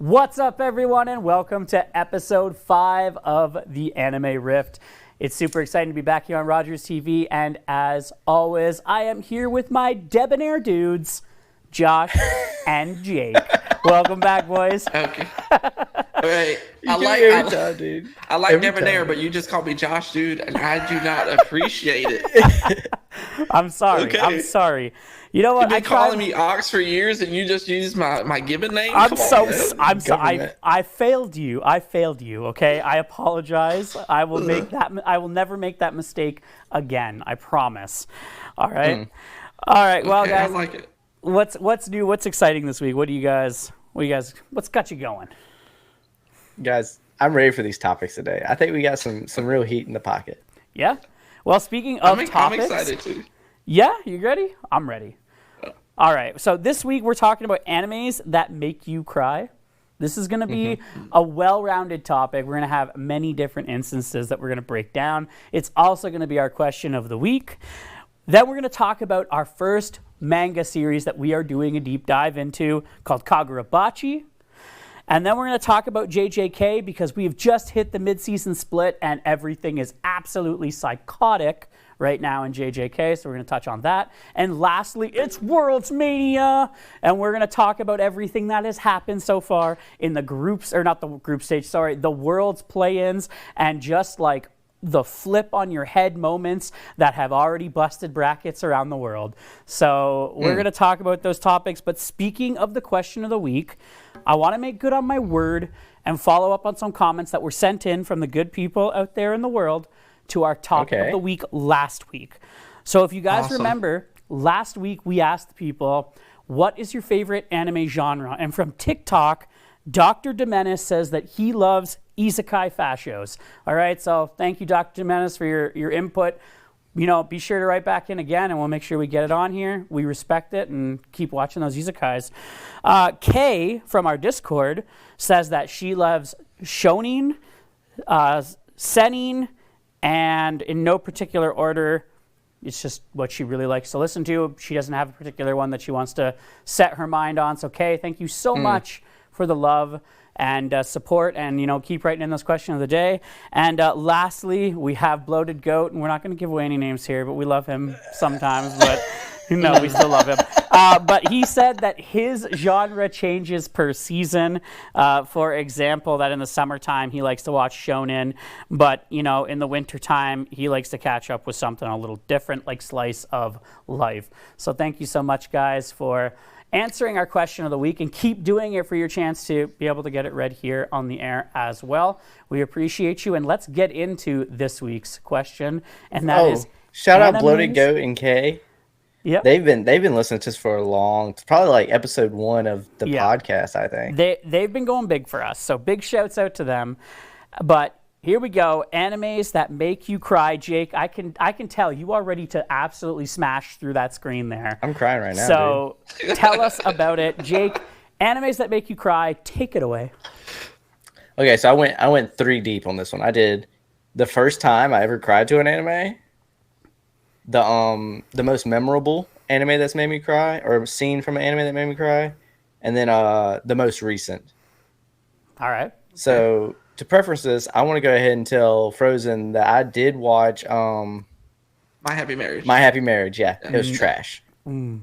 What's up, everyone, and welcome to episode 5 of the Anime Rift. It's super exciting to be back here on Rogers TV, and as always, I am here with my debonair dudes, Josh and Jake. Welcome back, boys. Okay. All right. I like debonair, but you just called me Josh, dude, and I do not appreciate it. I'm sorry. Okay. I'm sorry. You know what? You've been calling me Ox for years, and you just used my given name. I failed you. Okay, I apologize. I will never make that mistake again. I promise. All right. All right. Well, guys, I like it. What's new? What's exciting this week? What's got you going? Guys, I'm ready for these topics today. I think we got some real heat in the pocket. Yeah. Well, speaking of topics, I'm excited too. Yeah, you ready? I'm ready. All right. So this week we're talking about animes that make you cry. This is going to be a well-rounded topic. We're going to have many different instances that we're going to break down. It's also going to be our question of the week. Then we're going to talk about our first manga series that we are doing a deep dive into called Kagurabachi. And then we're going to talk about JJK because we've just hit the mid-season split and everything is absolutely psychotic right now in JJK, so we're going to touch on that. And lastly, it's Worlds Mania, and we're going to talk about everything that has happened so far in the groups, or not the group stage, sorry, the Worlds play-ins, and just like the flip on your head moments that have already busted brackets around the world. So we're going to talk about those topics, but speaking of the question of the week, I want to make good on my word and follow up on some comments that were sent in from the good people out there in the world to our topic of the week last week. So if you guys remember, last week we asked people, what is your favorite anime genre? And from TikTok, Dr. Demenis says that he loves isekai fascios. All right, so thank you, Dr. Demenis, for your input. You know, be sure to write back in again, and we'll make sure we get it on here. We respect it, and keep watching those isekais. Kay from our Discord says that she loves shonen, seinen, and in no particular order, it's just what she really likes to listen to. She doesn't have a particular one that she wants to set her mind on. So, Kay, thank you so much for the love and support, and keep writing in those questions of the day. And lastly, we have Bloated Goat, and we're not going to give away any names here, but we love him sometimes, but no, we still love him. But he said that his genre changes per season. For example, that in the summertime he likes to watch shonen, but in the wintertime he likes to catch up with something a little different, like Slice of Life. So thank you so much, guys, for answering our question of the week, and keep doing it for your chance to be able to get it read here on the air as well. We appreciate you, and let's get into this week's question, and that is shout out Bloated Goat and Kay. Yep. They've been listening to us for a long, probably like episode 1 of the podcast, I think. They've been going big for us, so big shouts out to them. But here we go, animes that make you cry. Jake, I can tell you are ready to absolutely smash through that screen there. I'm crying right now. So tell us about it, Jake. Animes that make you cry, take it away. Okay, so I went 3 deep on this one. I did the first time I ever cried to an anime, the most memorable anime that's made me cry, or scene from an anime that made me cry, and then the most recent. All right. So to preference this, I want to go ahead and tell Frozen that I did watch My Happy Marriage. My Happy Marriage. Yeah, it was trash. Worst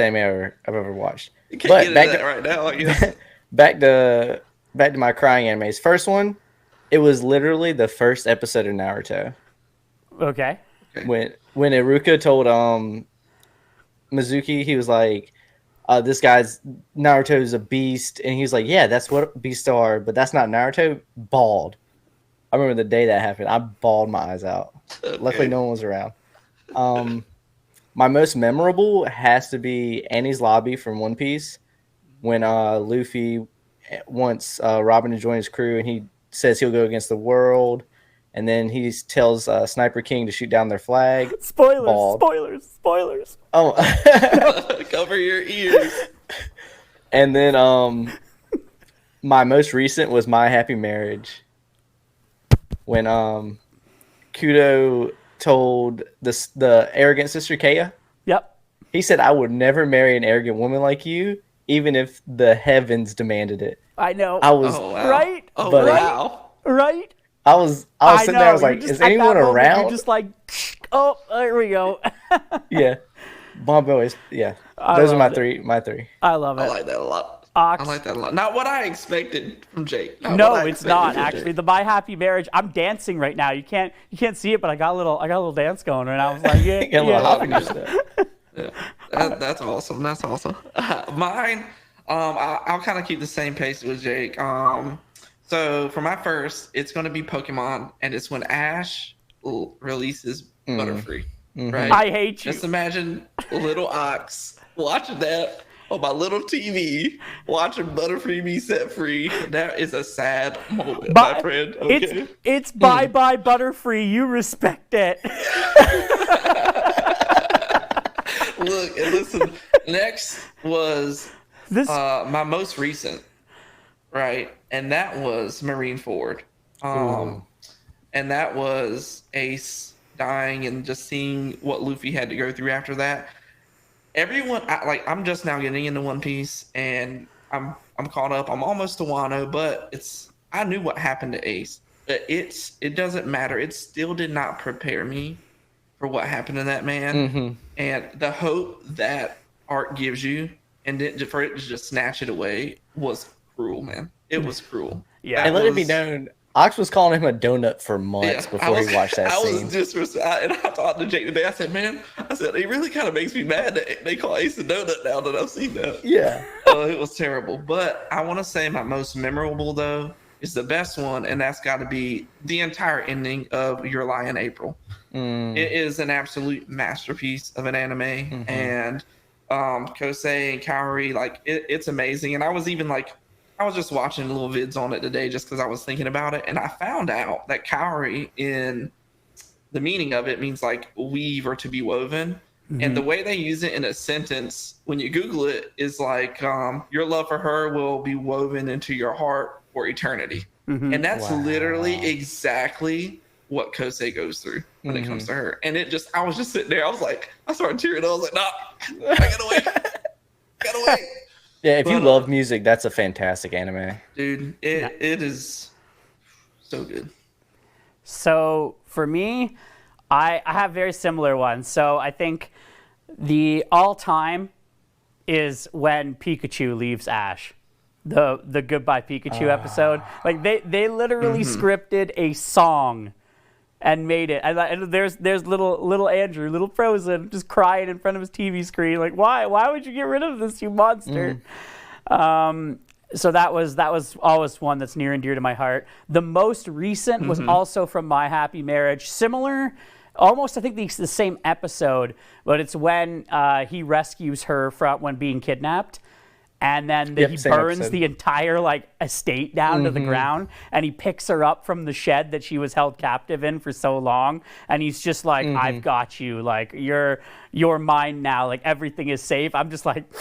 anime I've ever watched. You can't get into that right now. Like, back to my crying animes. First one, it was literally the first episode of Naruto. Okay. When Iruka told Mizuki, he was like, this guy's Naruto's a beast, and he was like, yeah, that's what beasts are, but that's not Naruto. Bawled. I remember the day that happened. I bawled my eyes out. Okay. Luckily, no one was around. My most memorable has to be Annie's Lobby from One Piece, when Luffy wants Robin to join his crew, and he says he'll go against the world. And then he tells Sniper King to shoot down their flag. Spoilers. Oh. Cover your ears. And then my most recent was My Happy Marriage. When Kudo told the arrogant sister Kaya. Yep. He said, I would never marry an arrogant woman like you. even if the heavens demanded it. I know. I was right. Oh But- wow. Right. I was sitting there. I was like, is anyone around? You're just like, oh, there we go. Yeah, Bombo is. Yeah, those are my three. My three. I love it. I like that a lot. Ox. I like that a lot. Not what I expected from Jake. No, it's not actually. The My Happy Marriage. I'm dancing right now. You can't see it, but I got a little dance going, and I was like, yeah, Got a little happiness there. Yeah, that's awesome. That's awesome. Mine, I'll kind of keep the same pace with Jake. So for my first, it's going to be Pokemon, and it's when Ash releases Butterfree. Right? I hate you. Just imagine little Ox watching that on my little TV, watching Butterfree be set free. That is a sad moment, my friend. Okay? It's bye-bye Butterfree. You respect it. Look, and listen, next was my most recent, right? And that was Marineford. And that was Ace dying and just seeing what Luffy had to go through after that. Everyone, I'm just now getting into One Piece, and I'm caught up. I'm almost to Wano, but I knew what happened to Ace. But it doesn't matter. It still did not prepare me for what happened to that man, and the hope that art gives you, and for it to just snatch it away was cruel, man. It was cruel. Yeah, and let it be known, Ox was calling him a donut for months before he watched that scene. And I talked to Jake today. I said, man, it really kind of makes me mad that they call Ace a donut now that I've seen that. Yeah. It was terrible. But I want to say my most memorable, though, is the best one, and that's got to be the entire ending of Your Lie in April. It is an absolute masterpiece of an anime, and Kosei and Kaori, it's amazing. And I was just watching little vids on it today just because I was thinking about it, and I found out that Kaori, in the meaning of it, means like weave or to be woven. And the way they use it in a sentence, when you Google it, is like your love for her will be woven into your heart for eternity. And that's literally exactly what Kosei goes through when it comes to her. And I was just sitting there. I was like, I started tearing. I was like, nah, I gotta wait. Gotta wait. Yeah, if you love music, that's a fantastic anime. Dude, it is so good. So for me, I have very similar ones. So I think the all-time is when Pikachu leaves Ash. The Goodbye Pikachu episode. Like they literally scripted a song and made it. And there's little Andrew, little Frozen, just crying in front of his TV screen. Like, why would you get rid of this, you monster? So that was always one that's near and dear to my heart. The most recent was also from My Happy Marriage. Similar, almost I think the same episode, but it's when he rescues her when being kidnapped. And then he burns the entire estate down to the ground, and he picks her up from the shed that she was held captive in for so long, and he's just like, I've got you, like you're mine now, like everything is safe. I'm just like,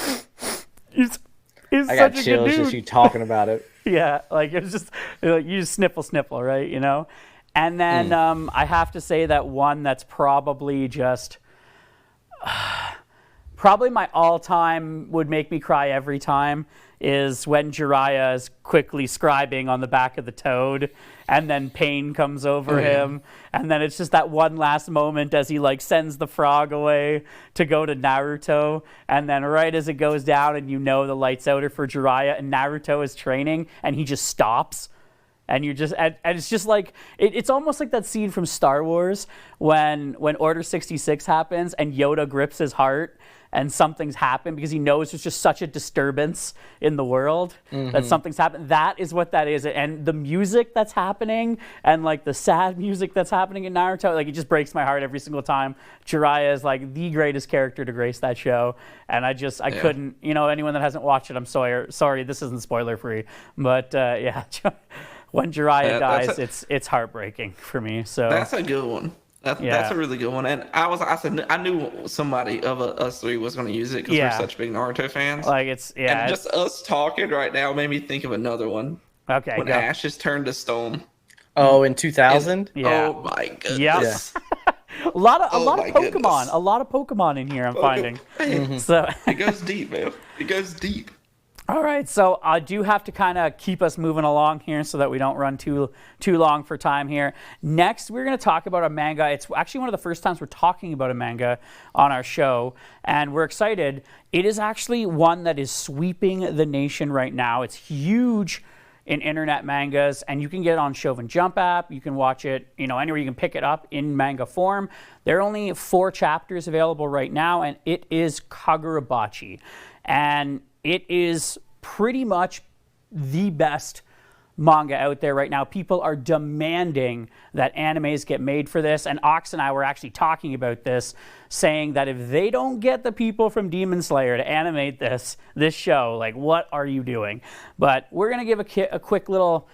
he's I such got a chills good dude. just you talking about it. Yeah, like it's just like, you just sniffle, right? You know. And then I have to say that one that's probably just. Probably my all-time would make me cry every time is when Jiraiya is quickly scribing on the back of the toad, and then pain comes over him, and then it's just that one last moment as he sends the frog away to go to Naruto, and then right as it goes down and the lights out are for Jiraiya, and Naruto is training, and he just stops. And you're just, and it's just like, it's almost like that scene from Star Wars when Order 66 happens and Yoda grips his heart and something's happened because he knows there's just such a disturbance in the world that something's happened. That is what that is. And the music that's happening and the sad music that's happening in Naruto, it just breaks my heart every single time. Jiraiya is the greatest character to grace that show. And I couldn't, anyone that hasn't watched it, I'm sorry, this isn't spoiler free, but yeah. When Jiraiya dies, it's heartbreaking for me. So that's a good one. That's a really good one. And I knew somebody of us three was going to use it because we're such big Naruto fans. And just us talking right now made me think of another one. Okay. When Ash is turned to stone. Oh, in 2000? Yeah. Oh my goodness. Yeah. a lot of Pokemon. Goodness. A lot of Pokemon in here I'm finding. So it goes deep, man. It goes deep. All right, so I do have to kind of keep us moving along here so that we don't run too long for time here. Next, we're going to talk about a manga. It's actually one of the first times we're talking about a manga on our show, and we're excited. It is actually one that is sweeping the nation right now. It's huge in internet mangas, and you can get it on Shonen Jump app. You can watch it, anywhere you can pick it up in manga form. There are only 4 chapters available right now, and it is Kagurabachi. And it is pretty much the best manga out there right now. People are demanding that animes get made for this. And Ox and I were actually talking about this, saying that if they don't get the people from Demon Slayer to animate this show, like, what are you doing? But we're going to give a quick little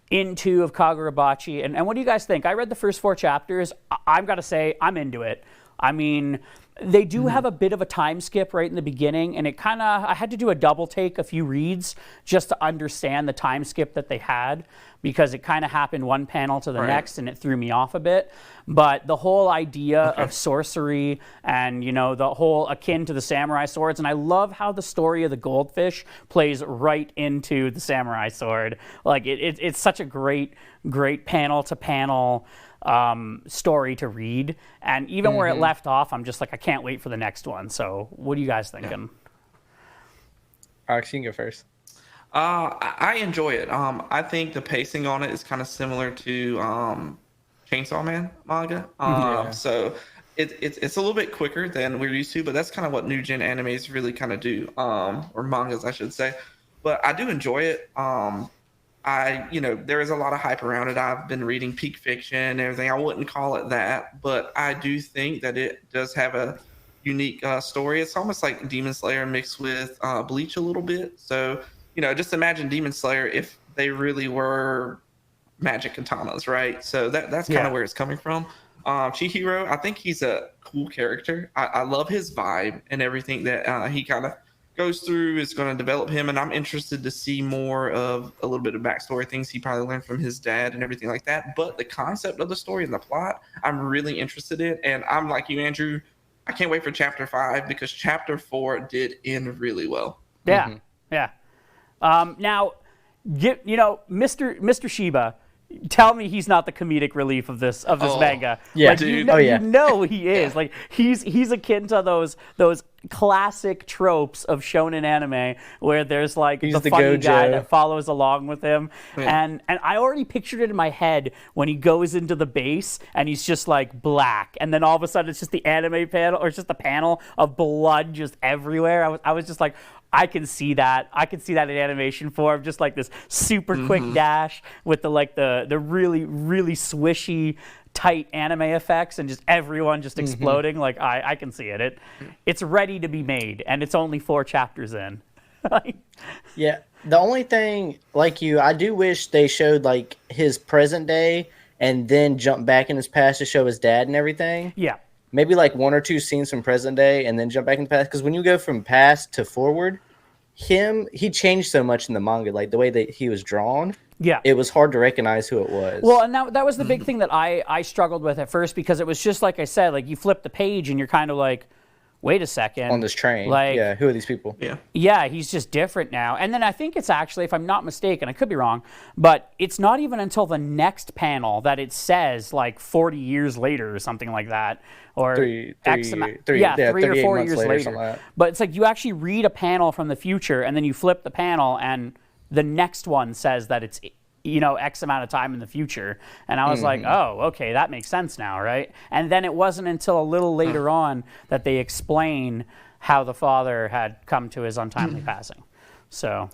into of Kagurabachi. And what do you guys think? I read the first 4 chapters. I've got to say, I'm into it. I mean, they do have a bit of a time skip right in the beginning, and I had to do a double take, a few reads, just to understand the time skip that they had, because it kind of happened one panel to the next, and it threw me off a bit. But the whole idea of sorcery and, the whole akin to the samurai swords, and I love how the story of the goldfish plays right into the samurai sword. Like, it's such a great panel-to-panel story to read, and even where it left off, I'm just like, I can't wait for the next one. So what are you guys thinking? Alex, you can go first. I enjoy it. I think the pacing on it is kind of similar to Chainsaw Man manga. So it's a little bit quicker than we're used to, but that's kind of what new gen animes really kind of do, or mangas, I should say. But I do enjoy it. There is a lot of hype around it. I've been reading Peak Fiction and everything. I wouldn't call it that, but I do think that it does have a unique story. It's almost like Demon Slayer mixed with Bleach a little bit. So, just imagine Demon Slayer if they really were magic katanas, right? So that's kind of where it's coming from. Chihiro, I think he's a cool character. I love his vibe and everything that he kind of goes through is going to develop him, and I'm interested to see more of a little bit of backstory, things he probably learned from his dad and everything like that. But the concept of the story and the plot, I'm really interested in, and I'm like you, Andrew. I can't wait for chapter 5 because chapter 4 did end really well. Yeah, yeah. Now, Mr. Shiba, tell me he's not the comedic relief of this manga. Yeah, like, dude. He is. Like, he's akin to those classic tropes of shonen anime where there's like the funny Gojo guy that follows along with him. And I already pictured it in my head when he goes into the base and he's just like black, and then all of a sudden it's just the anime panel, or it's just a panel of blood just everywhere. I was just like, I can see that. I can see that in animation form, just like this super quick dash with the really, really swishy, tight anime effects and just everyone just exploding. Like, I can see it. It's ready to be made, and it's only 4 chapters in. Yeah. The only thing, like you, I do wish they showed like his present day and then jump back in his past to show his dad and everything. Yeah. Maybe like 1 or 2 scenes from present day and then jump back in the past. Because when you go from past to forward, he changed so much in the manga, like the way that he was drawn. Yeah. It was hard to recognize who it was. Well, and that was the big thing that I struggled with at first, because it was just like I said, like you flip the page and you're kind of like, wait a second. On this train. Like, yeah, who are these people? Yeah, he's just different now. And then I think it's actually, if I'm not mistaken, I could be wrong, but it's not even until the next panel that it says like 40 years later or something like that. Or 3 or 4 years later. Like, but it's like you actually read a panel from the future and then you flip the panel and the next one says that it's X amount of time in the future. And I was like, oh, okay, that makes sense now, right? And then it wasn't until a little later on that they explain how the father had come to his untimely passing. So,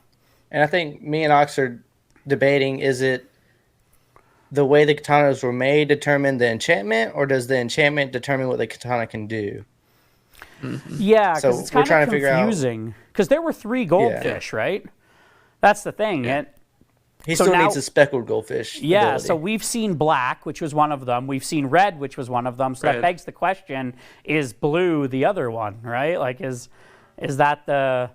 and I think me and Ox are debating, is it the way the katanas were made determine the enchantment, or does the enchantment determine what the katana can do? Yeah, because it's kind of confusing. Because there were 3 goldfish, right? That's the thing. Yeah. He still needs a speckled goldfish. Yeah, ability. so we've seen black, which was one of them. We've seen red, which was one of them. So that begs the question, is blue the other one, right? Like, is that the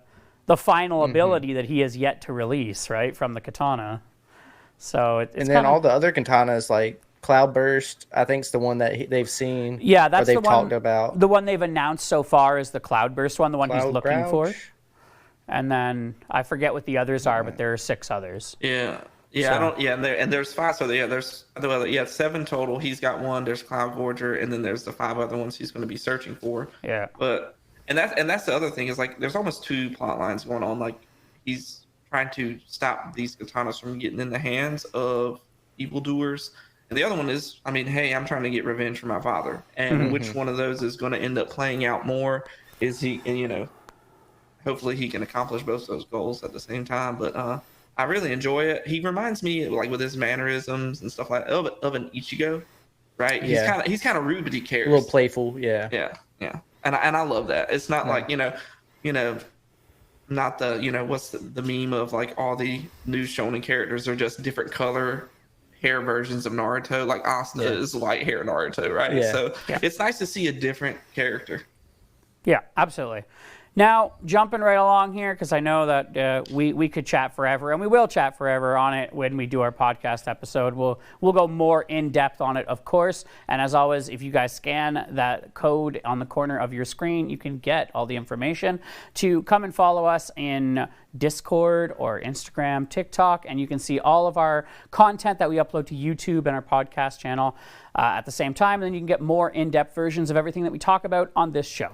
final ability that he has yet to release, right, from the katana? So it's and then all the other katanas, like Cloudburst, I think is the one that they've seen. Yeah, that's they've the one talked about. The one they've announced so far is the Cloudburst one, the one he's looking for. and then I forget what the others are, but there are 6 others. Yeah. Yeah, So- I don't. Yeah, and there's 5. So there's 7 total. He's got 1. There's Cloud Gorger, and then there's the 5 other ones he's going to be searching for. Yeah. But that's the other thing is like there's almost 2 plot lines going on. Like he's trying to stop these katanas from getting in the hands of evildoers, and the other one is, I mean, hey, I'm trying to get revenge for my father. And which one of those is going to end up playing out more? Is he? And hopefully he can accomplish both those goals at the same time. But I really enjoy it. He reminds me, like with his mannerisms and stuff like that, of an Ichigo, right? Yeah. He's kind of rude, but he cares. A little playful, yeah. Yeah. And I love that. It's not like not the what's the meme of like all the new shonen characters are just different color hair versions of Naruto. Like Asuna is white hair Naruto, right? Yeah. So it's nice to see a different character. Yeah, absolutely. Now, jumping right along here, because I know that we could chat forever, and we will chat forever on it when we do our podcast episode. We'll go more in-depth on it, of course. And as always, if you guys scan that code on the corner of your screen, you can get all the information to come and follow us in Discord or Instagram, TikTok, and you can see all of our content that we upload to YouTube and our podcast channel at the same time. And then you can get more in-depth versions of everything that we talk about on this show.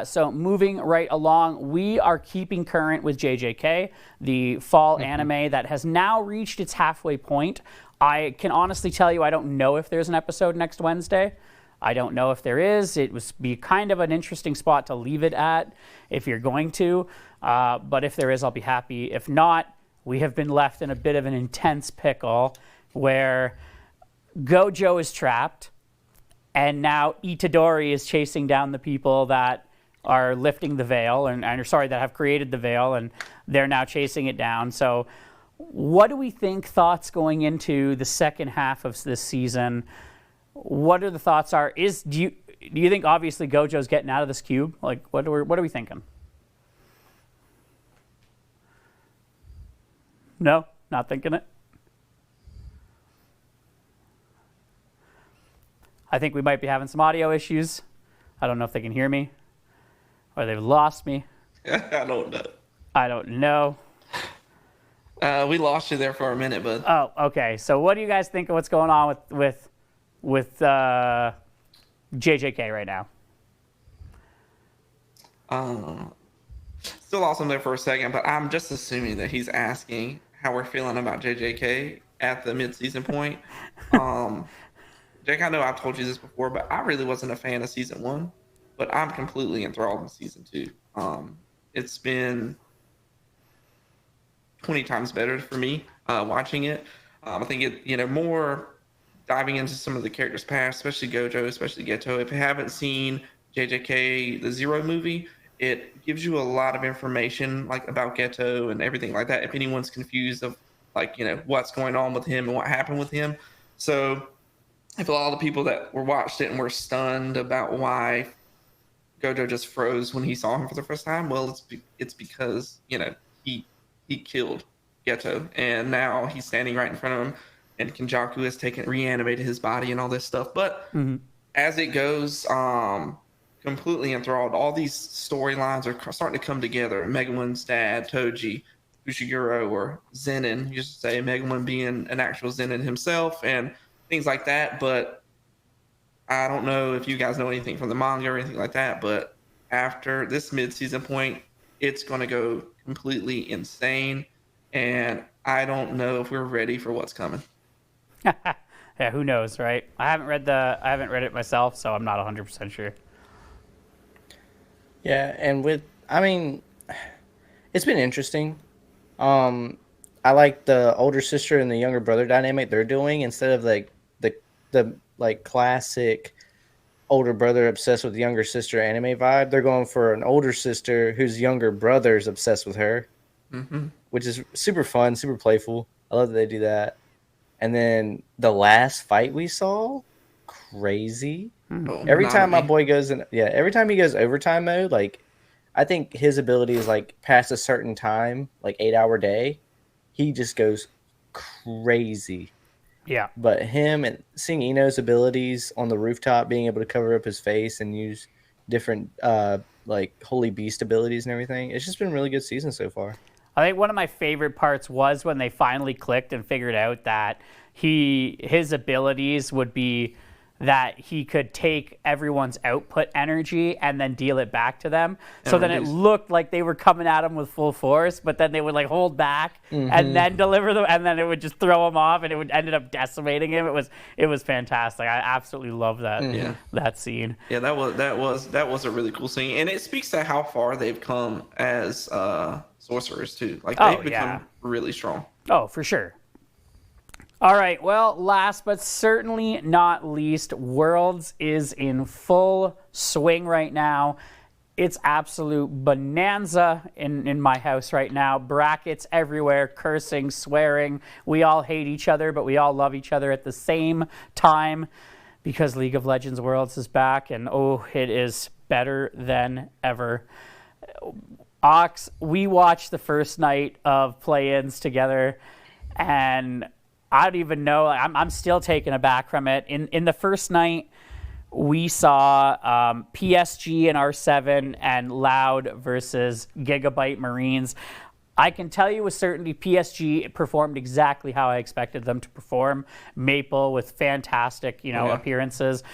So moving right along, we are keeping current with JJK, the fall anime that has now reached its halfway point. I can honestly tell you I don't know if there's an episode next Wednesday. I don't know if there is. It would be kind of an interesting spot to leave it at if you're going to. But if there is, I'll be happy. If not, we have been left in a bit of an intense pickle where Gojo is trapped. And now Itadori is chasing down the people that are lifting the veil, and that have created the veil, and they're now chasing it down. So what do we think, thoughts going into the second half of this season? What are the thoughts are? Do you think obviously Gojo's getting out of this cube? Like what are we thinking? No, not thinking it. I think we might be having some audio issues. I don't know if they can hear me or they've lost me. I don't know. I don't know. We lost you there for a minute, bud. Oh, okay. So what do you guys think of what's going on with JJK right now? Still lost him there for a second, but I'm just assuming that he's asking how we're feeling about JJK at the mid-season point. Jake, I know I've told you this before, but I really wasn't a fan of season 1, but I'm completely enthralled in season 2. It's been 20 times better for me watching it. I think it, more diving into some of the characters' past, especially Gojo, especially Geto. If you haven't seen JJK, the Zero movie, it gives you a lot of information like about Geto and everything like that. If anyone's confused of what's going on with him and what happened with him. So if a lot of the people that watched it and were stunned about why Gojo just froze when he saw him for the first time, well, it's because he killed Geto, and now he's standing right in front of him, and Kenjaku has reanimated his body and all this stuff. But as it goes, completely enthralled. All these storylines are starting to come together. Megumin's dad, Toji, Ushiguro, or Zenin, you should say, Megumin being an actual Zenin himself, and things like that. But I don't know if you guys know anything from the manga or anything like that, but after this mid-season point, it's going to go completely insane, and I don't know if we're ready for what's coming. Yeah, who knows, right? I haven't read it myself, so I'm not 100% sure. Yeah, and it's been interesting. I like the older sister and the younger brother dynamic they're doing instead of the classic older brother obsessed with younger sister anime vibe. They're going for an older sister whose younger brother's obsessed with her, which is super fun, super playful. I love that they do that. And then the last fight we saw, crazy. Every time my boy goes every time he goes overtime mode, I think his ability is past a certain time, 8-hour day, he just goes crazy. Yeah. But him and seeing Ino's abilities on the rooftop, being able to cover up his face and use different like holy beast abilities and everything. It's just been a really good season so far. I think one of my favorite parts was when they finally clicked and figured out that his abilities would be that he could take everyone's output energy and then deal it back to them. So then it looked like they were coming at him with full force, but then they would like hold back and then deliver them, and then it would just throw him off, and it would ended up decimating him. It was fantastic. I absolutely love that that scene. Yeah, that was a really cool scene, and it speaks to how far they've come as sorcerers too. Like they've become really strong. Oh, for sure. All right, well, last but certainly not least, Worlds is in full swing right now. It's absolute bonanza in my house right now. Brackets everywhere, cursing, swearing. We all hate each other, but we all love each other at the same time because League of Legends Worlds is back, and it is better than ever. Ox, we watched the first night of play-ins together, and I don't even know. I'm still taken aback from it. In the first night, we saw PSG and R7 and Loud versus Gigabyte Marines. I can tell you with certainty PSG performed exactly how I expected them to perform. Maple with fantastic, appearances.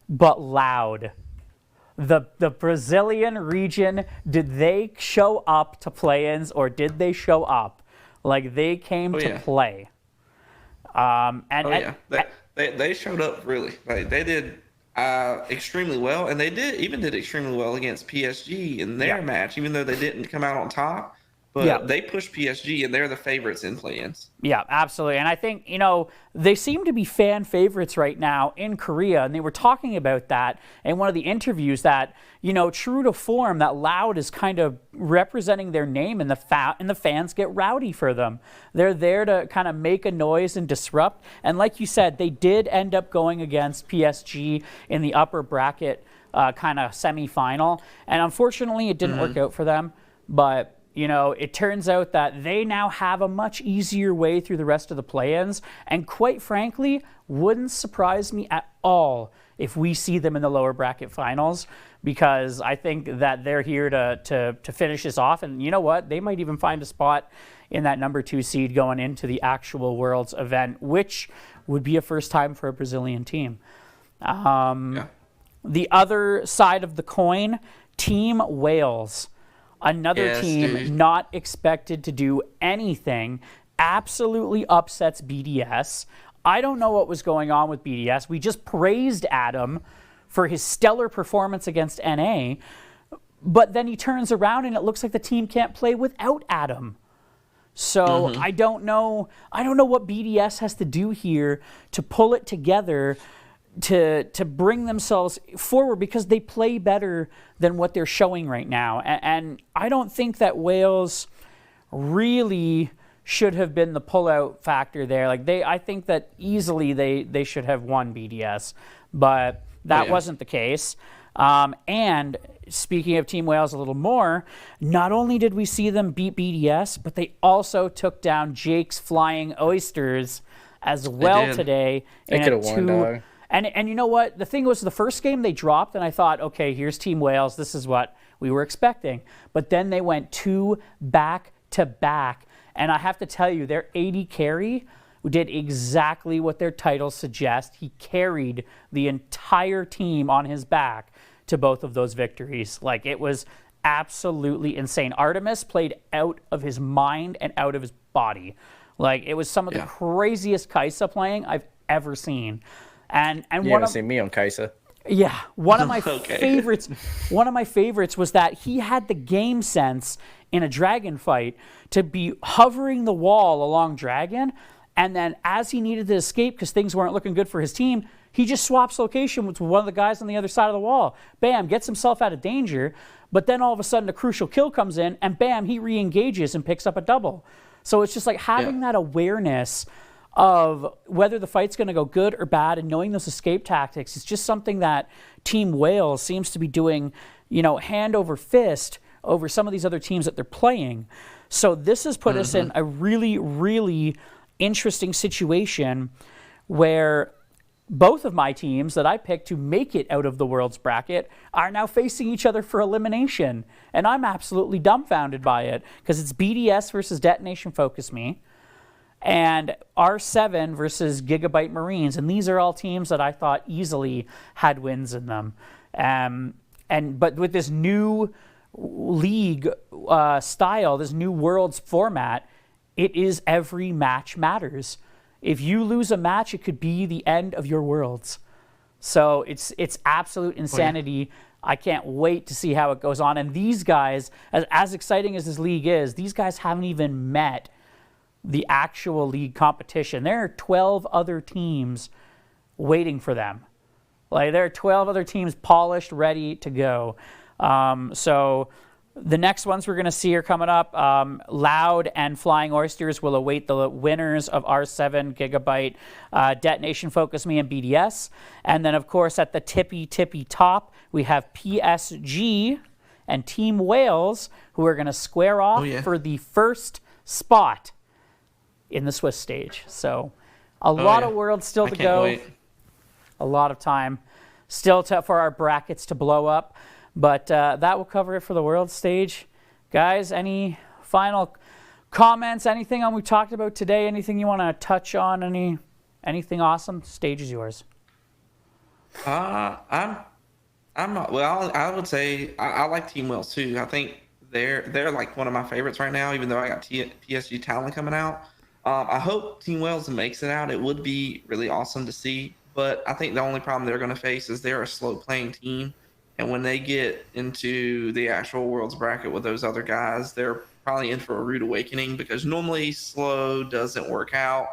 But Loud, the Brazilian region, did they show up to play-ins or did they show up? Like they came to play. They showed up really. Like they did extremely well, and they did extremely well against PSG in their match, even though they didn't come out on top. But they pushed PSG, and they're the favorites in play-ins. Yeah, absolutely. And I think, they seem to be fan favorites right now in Korea, and they were talking about that in one of the interviews that, true to form, that Loud is kind of representing their name, and the fans get rowdy for them. They're there to kind of make a noise and disrupt. And like you said, they did end up going against PSG in the upper bracket kind of semifinal. And unfortunately, it didn't work out for them. But it turns out that they now have a much easier way through the rest of the play-ins, and quite frankly, wouldn't surprise me at all if we see them in the lower bracket finals, because I think that they're here to finish this off, and you know what? They might even find a spot in that number 2 seed going into the actual Worlds event, which would be a first time for a Brazilian team. The other side of the coin, Team Wales. Another team not expected to do anything, absolutely upsets BDS. I don't know what was going on with BDS. We just praised Adam for his stellar performance against NA, but then he turns around and it looks like the team can't play without Adam. So I don't know what BDS has to do here to pull it together to bring themselves forward, because they play better than what they're showing right now. And I don't think that Wales really should have been the pullout factor there. I think that easily they should have won BDS, but that wasn't the case. And speaking of Team Wales a little more, not only did we see them beat BDS, but they also took down Jake's Flying Oysters as well today. They could have won, dog. And you know what? The thing was, the first game they dropped, and I thought, okay, here's Team Wales. This is what we were expecting. But then they went 2 back-to-back. And I have to tell you, their AD carry did exactly what their title suggests. He carried the entire team on his back to both of those victories. It was absolutely insane. Artemis played out of his mind and out of his body. It was some of the craziest Kai'Sa playing I've ever seen. And you haven't seen me on Kai'Sa. Yeah, one of my favorites. One of my favorites was that he had the game sense in a dragon fight to be hovering the wall along dragon, and then as he needed to escape because things weren't looking good for his team, he just swaps location with one of the guys on the other side of the wall. Bam, gets himself out of danger, but then all of a sudden a crucial kill comes in, and bam, he re-engages and picks up a double. So it's just having that awareness of whether the fight's going to go good or bad, and knowing those escape tactics is just something that Team Wales seems to be doing, hand over fist over some of these other teams that they're playing. So this has put us in a really, really interesting situation where both of my teams that I picked to make it out of the Worlds bracket are now facing each other for elimination. And I'm absolutely dumbfounded by it because it's BDS versus Detonation Focus Me and R7 versus Gigabyte Marines. And these are all teams that I thought easily had wins in them. But with this new league style, this new Worlds format, it is every match matters. If you lose a match, it could be the end of your Worlds. So it's absolute insanity. I can't wait to see how it goes on. And these guys, as exciting as this league is, these guys haven't even met the actual league competition. There are 12 other teams waiting for them. Like, there are 12 other teams polished, ready to go. So the next ones we're going to see are coming up. Loud and Flying Oysters will await the winners of R7, Gigabyte, Detonation Focus Me, and BDS. And then, of course, at the tippy top, we have PSG and Team Wales, who are going to square off for the first spot in the Swiss stage. So a lot of Worlds still to go. Wait. A lot of time still for our brackets to blow up. But that will cover it for the World stage. Guys, any final comments, anything on we talked about today, anything you want to touch on, anything awesome? Stage is yours. I'm not, well, I would say I like Team Wales too. I think they're like one of my favorites right now, even though I got PSG Talent coming out. I hope Team Wales makes it out. It would be really awesome to see. But I think the only problem they're going to face is they're a slow playing team. And when they get into the actual Worlds bracket with those other guys, they're probably in for a rude awakening because normally slow doesn't work out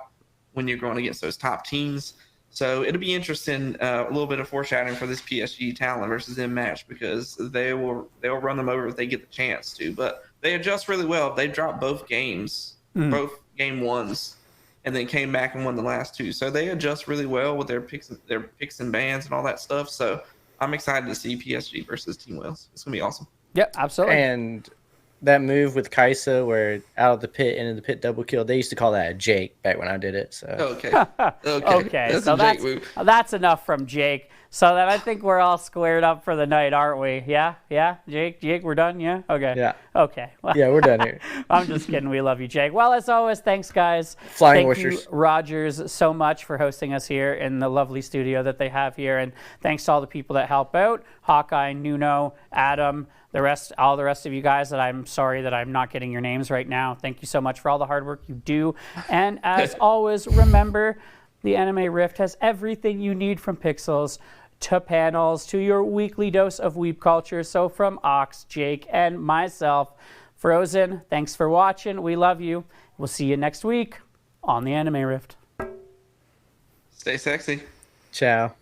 when you're going against those top teams. So it'll be interesting, a little bit of foreshadowing for this PSG Talent versus them match because they'll run them over if they get the chance to. But they adjust really well. They dropped both games, both game ones, and then came back and won the last two. So they adjust really well with their picks and bans and all that stuff. So I'm excited to see PSG versus Team Wales. It's going to be awesome. Yep, absolutely. And that move with Kaisa where out of the pit, into the pit double kill, they used to call that a Jake back when I did it. So Okay. So that's enough from Jake. So then I think we're all squared up for the night, aren't we? Yeah? Jake, we're done? Yeah? Okay. Yeah. Okay. Well, yeah, we're done here. I'm just kidding. We love you, Jake. Well, as always, thanks, guys. Flying Thank Oysters. you, Rogers, so much for hosting us here in the lovely studio that they have here. And thanks to all the people that help out. Hawkeye, Nuno, Adam, all the rest of you guys that I'm sorry that I'm not getting your names right now. Thank you so much for all the hard work you do. And as always, remember, the Anime Rift has everything you need from pixels to panels to your weekly dose of weeb culture. So from Ox, Jake, and myself, Frozen, thanks for watching. We love you. We'll see you next week on the Anime Rift. Stay sexy. Ciao.